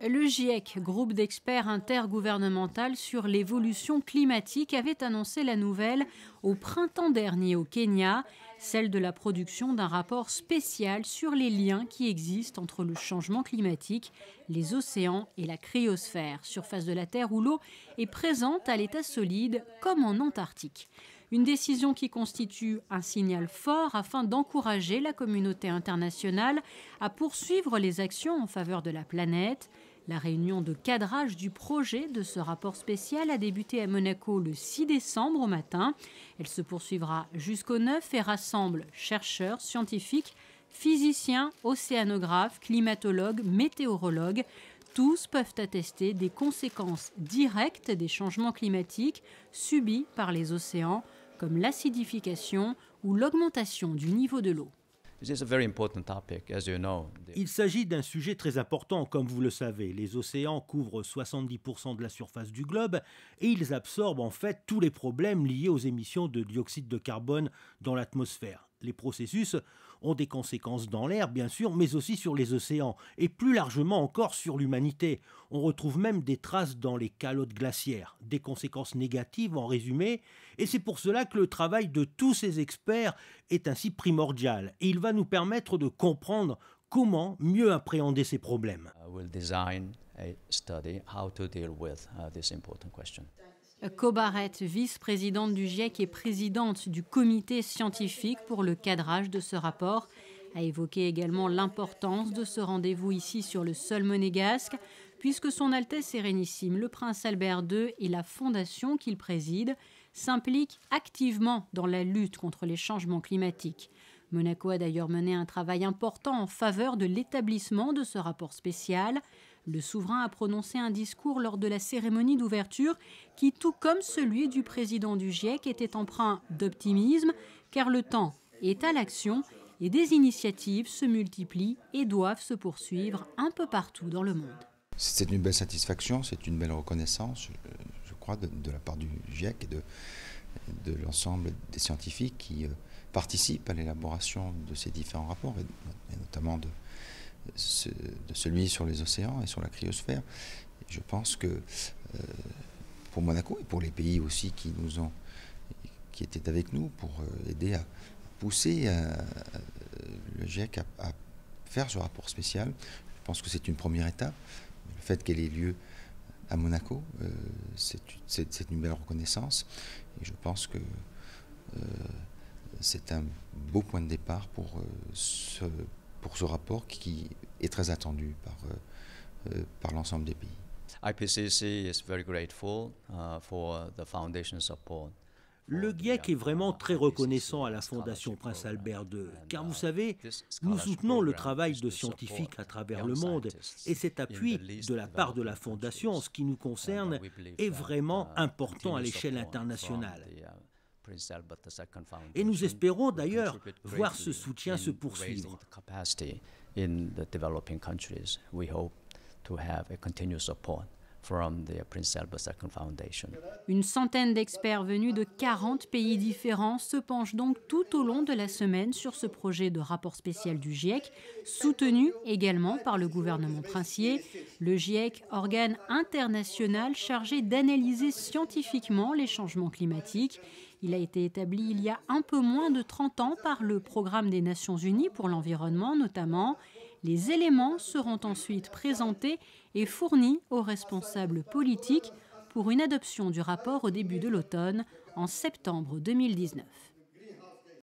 Le GIEC, groupe d'experts intergouvernemental sur l'évolution climatique, avait annoncé la nouvelle au printemps dernier au Kenya, celle de la production d'un rapport spécial sur les liens qui existent entre le changement climatique, les océans et la cryosphère, surface de la Terre où l'eau est présente à l'état solide comme en Antarctique. Une décision qui constitue un signal fort afin d'encourager la communauté internationale à poursuivre les actions en faveur de la planète. La réunion de cadrage du projet de ce rapport spécial a débuté à Monaco le 6 décembre au matin. Elle se poursuivra jusqu'au 9 et rassemble chercheurs, scientifiques, physiciens, océanographes, climatologues, météorologues. Tous peuvent attester des conséquences directes des changements climatiques subis par les océans, comme l'acidification ou l'augmentation du niveau de l'eau. Il s'agit d'un sujet très important, comme vous le savez. Les océans couvrent 70% de la surface du globe et ils absorbent en fait tous les problèmes liés aux émissions de dioxyde de carbone dans l'atmosphère. Les processus ont des conséquences dans l'air, bien sûr, mais aussi sur les océans et plus largement encore sur l'humanité. On retrouve même des traces dans les calottes glaciaires, des conséquences négatives en résumé, et c'est pour cela que le travail de tous ces experts est ainsi primordial. Et il va nous permettre de comprendre comment mieux appréhender ces problèmes. Kobaret, vice-présidente du GIEC et présidente du comité scientifique pour le cadrage de ce rapport, a évoqué également l'importance de ce rendez-vous ici sur le sol monégasque, puisque son Altesse Sérénissime, le prince Albert II et la fondation qu'il préside s'impliquent activement dans la lutte contre les changements climatiques. Monaco a d'ailleurs mené un travail important en faveur de l'établissement de ce rapport spécial. Le souverain a prononcé un discours lors de la cérémonie d'ouverture qui, tout comme celui du président du GIEC, était empreint d'optimisme, car le temps est à l'action et des initiatives se multiplient et doivent se poursuivre un peu partout dans le monde. C'est une belle satisfaction, c'est une belle reconnaissance, je crois, de la part du GIEC et de l'ensemble des scientifiques qui participent à l'élaboration de ces différents rapports, et notamment de celui sur les océans et sur la cryosphère. Et je pense que pour Monaco et pour les pays aussi qui étaient avec nous pour aider à pousser le GIEC à faire ce rapport spécial, je pense que c'est une première étape. Le fait qu'elle ait lieu à Monaco, c'est une belle reconnaissance. Et je pense que c'est un beau point de départ pour ce rapport qui est très attendu par l'ensemble des pays. IPCC is very grateful for the foundation support. Le GIEC est vraiment très reconnaissant à la Fondation Prince Albert II, car vous savez, nous soutenons le travail de scientifiques à travers le monde, et cet appui de la part de la Fondation, en ce qui nous concerne, est vraiment important à l'échelle internationale. Et nous espérons d'ailleurs voir ce soutien se poursuivre. Une centaine d'experts venus de 40 pays différents se penchent donc tout au long de la semaine sur ce projet de rapport spécial du GIEC, soutenu également par le gouvernement princier. Le GIEC, organe international chargé d'analyser scientifiquement les changements climatiques. Il a été établi il y a un peu moins de 30 ans par le Programme des Nations Unies pour l'environnement notamment. Les éléments seront ensuite présentés et fournis aux responsables politiques pour une adoption du rapport au début de l'automne, en septembre 2019.